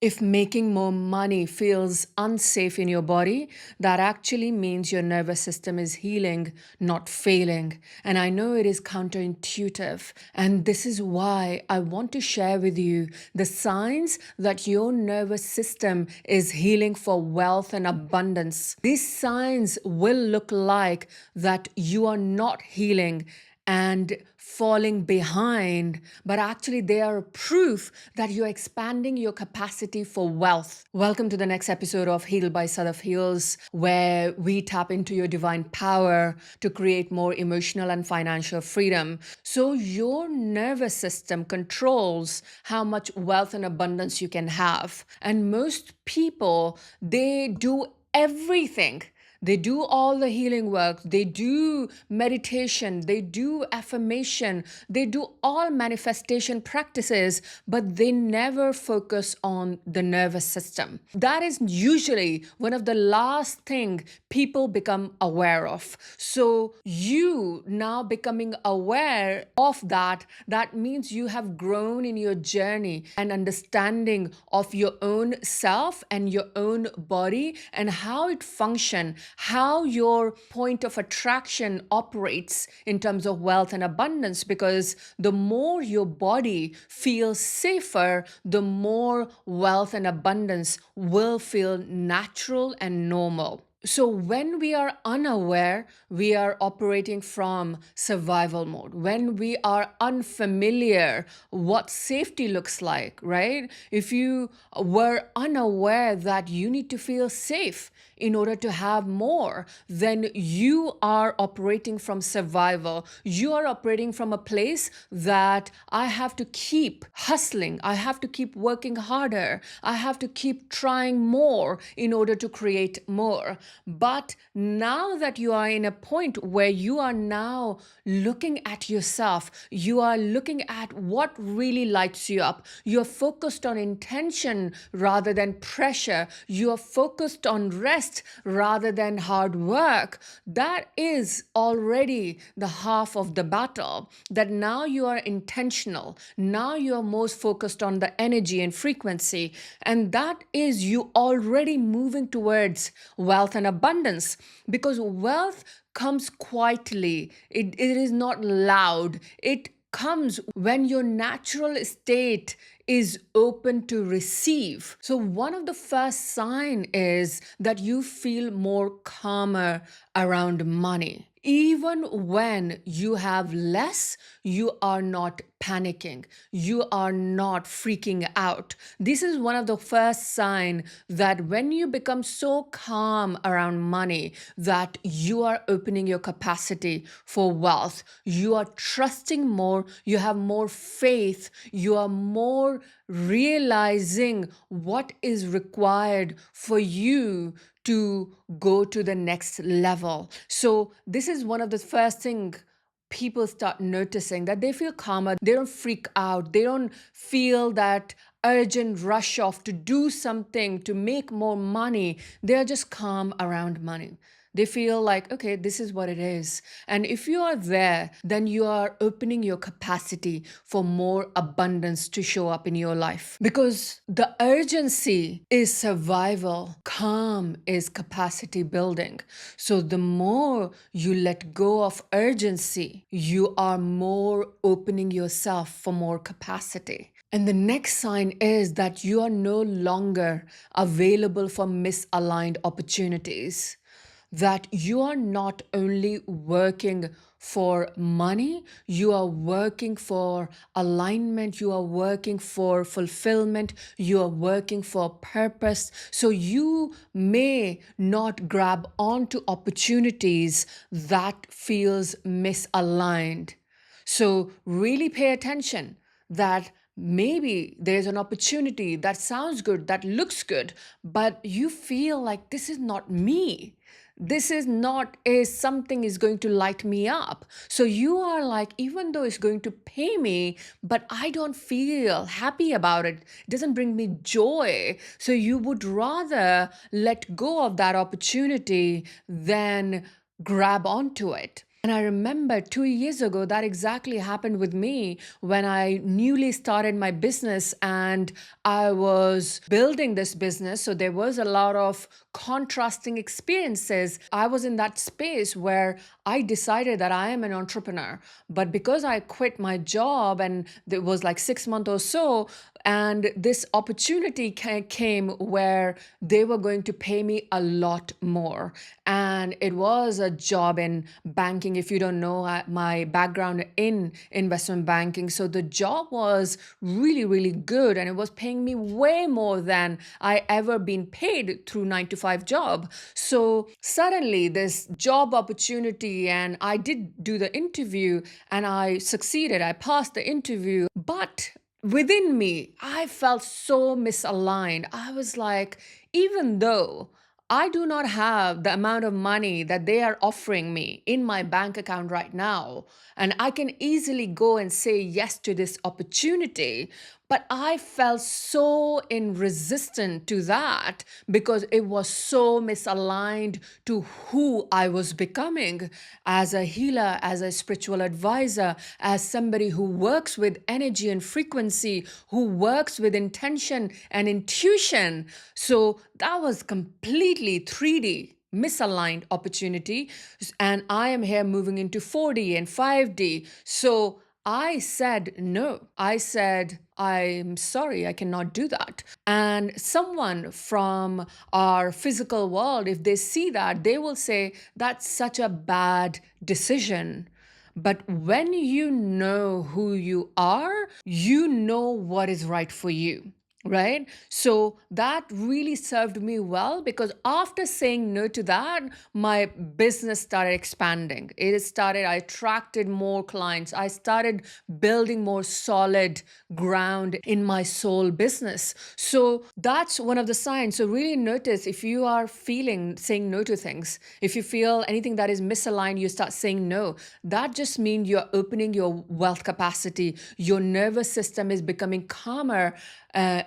If making more money feels unsafe in your body, that actually means your nervous system is healing, not failing. And I know it is counterintuitive. And this is why I want to share with you the signs that your nervous system is healing for wealth and abundance. These signs will look like that you are not healing and falling behind, but actually they are proof that you're expanding your capacity for wealth. Welcome to the next episode of Heal by Sadaf Heals, where we tap into your divine power to create more emotional and financial freedom. So your nervous system controls how much wealth and abundance you can have. And most people, they do everything. They do all the healing work, they do meditation, they do affirmation, they do all manifestation practices, but they never focus on the nervous system. That is usually one of the last thing people become aware of. So you now becoming aware of that, that means you have grown in your journey and understanding of your own self and your own body and how it functions, how your point of attraction operates in terms of wealth and abundance. Because the more your body feels safer, the more wealth and abundance will feel natural and normal. So when we are unaware, we are operating from survival mode. When we are unfamiliar what safety looks like, right? If you were unaware that you need to feel safe in order to have more, then you are operating from survival. You are operating from a place that I have to keep hustling. I have to keep working harder. I have to keep trying more in order to create more. But now that you are in a point where you are now looking at yourself, you are looking at what really lights you up. You're focused on intention rather than pressure. You are focused on rest rather than hard work. That is already the half of the battle. That now you are intentional. Now you are most focused on the energy and frequency. And that is you already moving towards wealth and abundance, because wealth comes quietly. It is not loud. It comes when your natural state is open to receive. So one of the first sign is that you feel more calmer around money. Even when you have less, you are not panicking. You are not freaking out. This is one of the first sign that when you become so calm around money, that you are opening your capacity for wealth. You are trusting more. You have more faith. You are more realizing what is required for you to go to the next level. So this is one of the first thing people start noticing, that they feel calmer. They don't freak out. They don't feel that urgent rush off to do something to make more money. They are just calm around money. They feel like, okay, this is what it is. And if you are there, then you are opening your capacity for more abundance to show up in your life. Because the urgency is survival, calm is capacity building. So the more you let go of urgency, you are more opening yourself for more capacity. And the next sign is that you are no longer available for misaligned opportunities. That you are not only working for money, you are working for alignment, you are working for fulfillment, you are working for purpose. So you may not grab onto opportunities that feels misaligned. So really pay attention that maybe there's an opportunity that sounds good, that looks good, but you feel like this is not me. This is not a something is going to light me up. So you are like, even though it's going to pay me, but I don't feel happy about it. It doesn't bring me joy. So you would rather let go of that opportunity than grab onto it. And I remember 2 years ago that exactly happened with me when I newly started my business and I was building this business. So there was a lot of contrasting experiences. I was in that space where I decided that I am an entrepreneur. But because I quit my job and it was like 6 months or so, and this opportunity came where they were going to pay me a lot more. And it was a job in banking. If you don't know, my background in investment banking. So the job was really, really good. And it was paying me way more than I ever been paid through 9 to 5 job. So suddenly this job opportunity, and I did do the interview and I succeeded. I passed the interview. But within me, I felt so misaligned. I was like, even though I do not have the amount of money that they are offering me in my bank account right now, and I can easily go and say yes to this opportunity. But I felt so in resistance to that because it was so misaligned to who I was becoming as a healer, as a spiritual advisor, as somebody who works with energy and frequency, who works with intention and intuition. So that was completely 3D misaligned opportunity. And I am here moving into 4D and 5D. So I said no. I said, I'm sorry, I cannot do that. And someone from our physical world, if they see that, they will say, that's such a bad decision. But when you know who you are, you know what is right for you. Right? So that really served me well because after saying no to that, my business started expanding. I attracted more clients. I started building more solid ground in my soul business. So that's one of the signs. So really notice if you are feeling saying no to things, if you feel anything that is misaligned, you start saying no. That just means you're opening your wealth capacity. Your nervous system is becoming calmer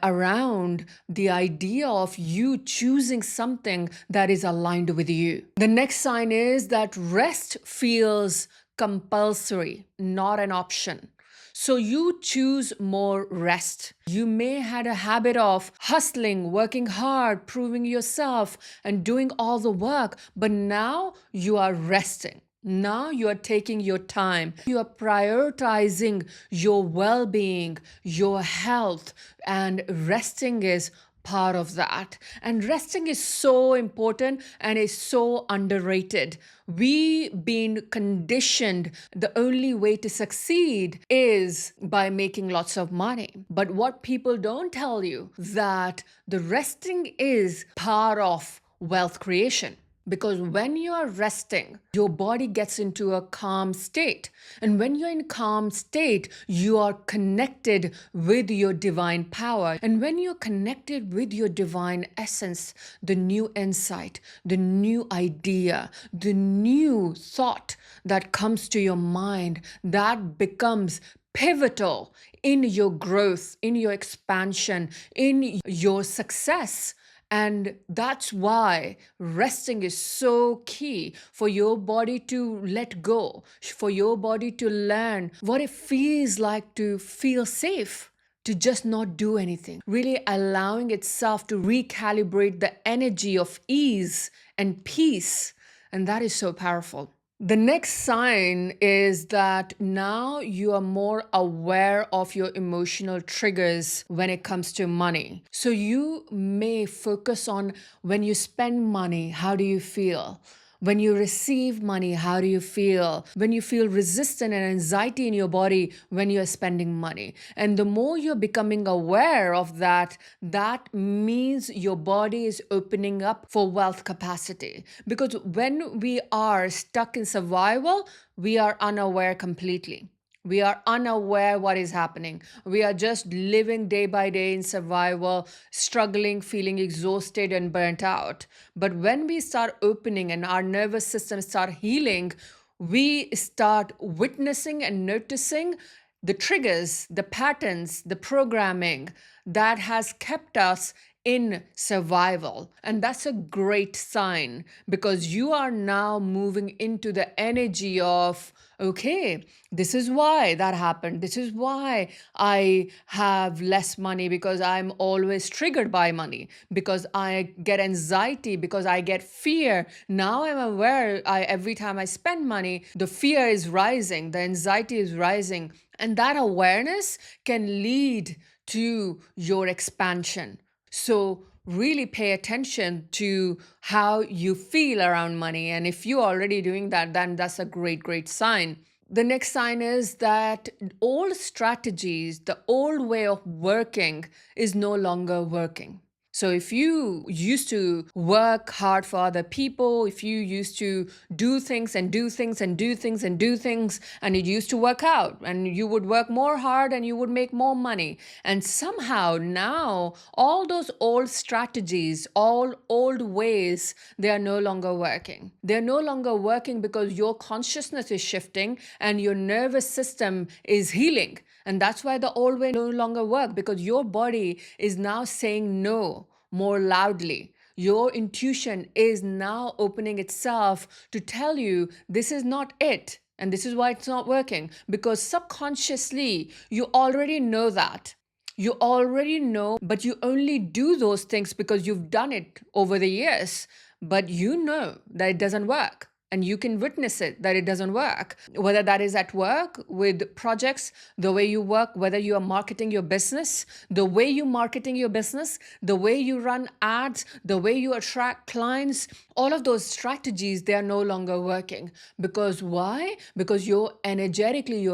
around the idea of you choosing something that is aligned with you. The next sign is that rest feels compulsory, not an option. So you choose more rest. You may had a habit of hustling, working hard, proving yourself, and doing all the work, but now you are resting. Now you are taking your time. You are prioritizing your well being, your health, and resting is part of that. And resting is so important and is so underrated. We been conditioned the only way to succeed is by making lots of money. But what people don't tell you that the resting is part of wealth creation. Because when you are resting, your body gets into a calm state. And when you're in calm state, you are connected with your divine power. And when you're connected with your divine essence, the new insight, the new idea, the new thought that comes to your mind, that becomes pivotal in your growth, in your expansion, in your success. And that's why resting is so key for your body to let go, for your body to learn what it feels like to feel safe, to just not do anything, really allowing itself to recalibrate the energy of ease and peace. And that is so powerful. The next sign is that now you are more aware of your emotional triggers when it comes to money. So you may focus on when you spend money, how do you feel? When you receive money, how do you feel? When you feel resistance and anxiety in your body when you're spending money. And the more you're becoming aware of that, that means your body is opening up for wealth capacity. Because when we are stuck in survival, we are unaware completely. We are unaware what is happening. We are just living day by day in survival, struggling, feeling exhausted and burnt out. But when we start opening and our nervous system start healing, we start witnessing and noticing the triggers, the patterns, the programming that has kept us in survival. And that's a great sign because you are now moving into the energy of, okay, this is why that happened. This is why I have less money, because I'm always triggered by money, because I get anxiety, because I get fear. Now I'm aware, every time I spend money, the fear is rising, the anxiety is rising. And that awareness can lead to your expansion. So, really pay attention to how you feel around money. And if you're already doing that, then that's a great, great sign. The next sign is that old strategies, the old way of working is no longer working. So if you used to work hard for other people, if you used to do things and do things and do things and do things, and it used to work out, and you would work more hard and you would make more money. And somehow now all those old strategies, all old ways, they are no longer working. They're no longer working because your consciousness is shifting and your nervous system is healing. And that's why the old way no longer work, because your body is now saying no more loudly. Your intuition is now opening itself to tell you this is not it. And this is why it's not working, because subconsciously you already know that. You already know, but you only do those things because you've done it over the years. But you know that it doesn't work. And you can witness it that it doesn't work. Whether that is at work with projects, the way you work, whether you are marketing your business, the way you marketing your business, the way you run ads, the way you attract clients, all of those strategies, they are no longer working. Because why? Because you're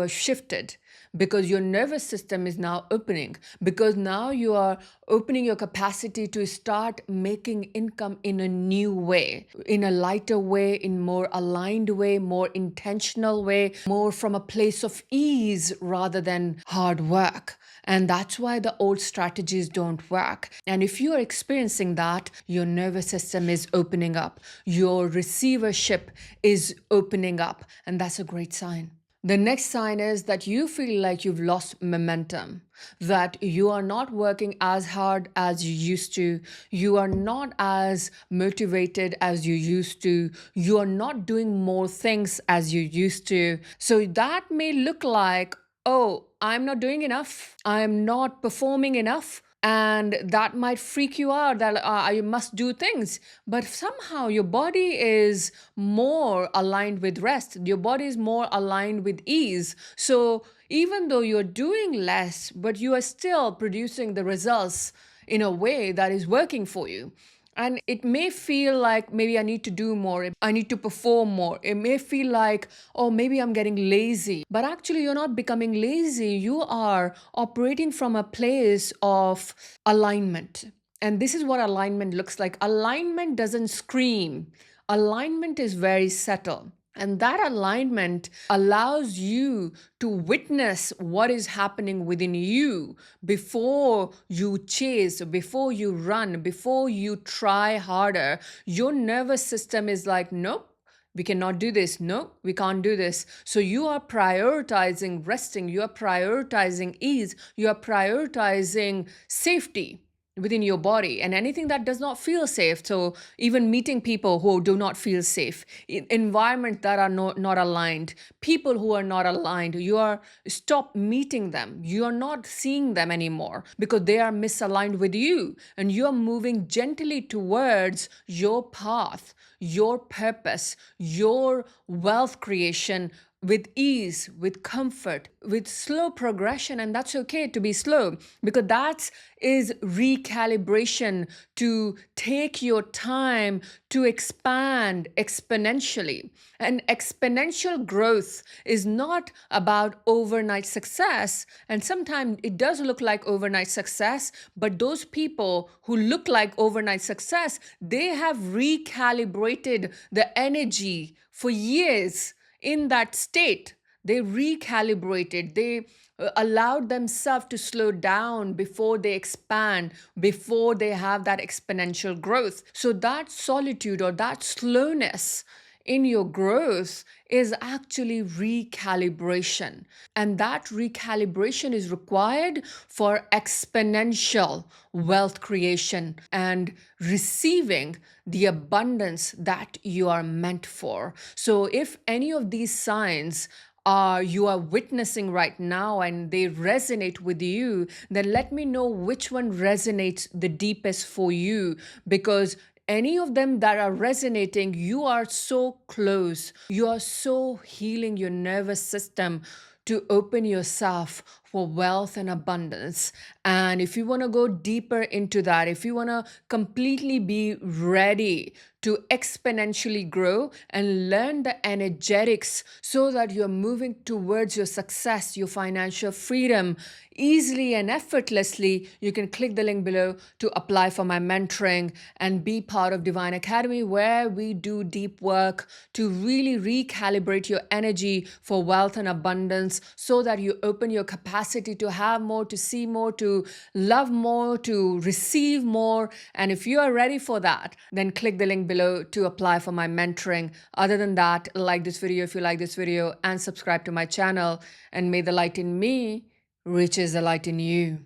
shifted, because your nervous system is now opening, because now you are opening your capacity to start making income in a new way, in a lighter way, in more aligned way, more intentional way, more from a place of ease rather than hard work. And that's why the old strategies don't work. And if you are experiencing that, your nervous system is opening up, your receivership is opening up, and that's a great sign. The next sign is that you feel like you've lost momentum, that you are not working as hard as you used to, you are not as motivated as you used to, you are not doing more things as you used to. So that may look like, oh, I'm not doing enough, I'm not performing enough. And that might freak you out that you must do things. But somehow your body is more aligned with rest. Your body is more aligned with ease. So even though you're doing less, but you are still producing the results in a way that is working for you. And it may feel like maybe I need to do more, I need to perform more. It may feel like, oh, maybe I'm getting lazy. But actually, you're not becoming lazy. You are operating from a place of alignment. And this is what alignment looks like. Alignment doesn't scream, alignment is very subtle. And that alignment allows you to witness what is happening within you before you chase, before you run, before you try harder. Your nervous system is like, nope, we cannot do this. No, we can't do this. So you are prioritizing resting, you are prioritizing ease, you are prioritizing safety within your body, and anything that does not feel safe. So even meeting people who do not feel safe, environment that are not aligned, people who are not aligned, you are stop meeting them, you are not seeing them anymore because they are misaligned with you, and you are moving gently towards your path, your purpose, your wealth creation, with ease, with comfort, with slow progression. And that's okay to be slow, because that is recalibration, to take your time to expand exponentially. And exponential growth is not about overnight success. And sometimes it does look like overnight success, but those people who look like overnight success, they have recalibrated the energy for years in that state. They recalibrated, they allowed themselves to slow down before they expand, before they have that exponential growth. So that solitude or that slowness in your growth is actually recalibration. And that recalibration is required for exponential wealth creation and receiving the abundance that you are meant for. So, if any of these signs you are witnessing right now and they resonate with you, then let me know which one resonates the deepest for you, because any of them that are resonating, you are so close. You are so healing your nervous system to open yourself for wealth and abundance. And if you want to go deeper into that, if you want to completely be ready to exponentially grow and learn the energetics so that you're moving towards your success, your financial freedom easily and effortlessly, you can click the link below to apply for my mentoring and be part of Divine Academy, where we do deep work to really recalibrate your energy for wealth and abundance so that you open your capacity to have more, to see more, to love more, to receive more. And if you are ready for that, then click the link below to apply for my mentoring. Other than that, like this video if you like this video, and subscribe to my channel. And may the light in me reaches the light in you.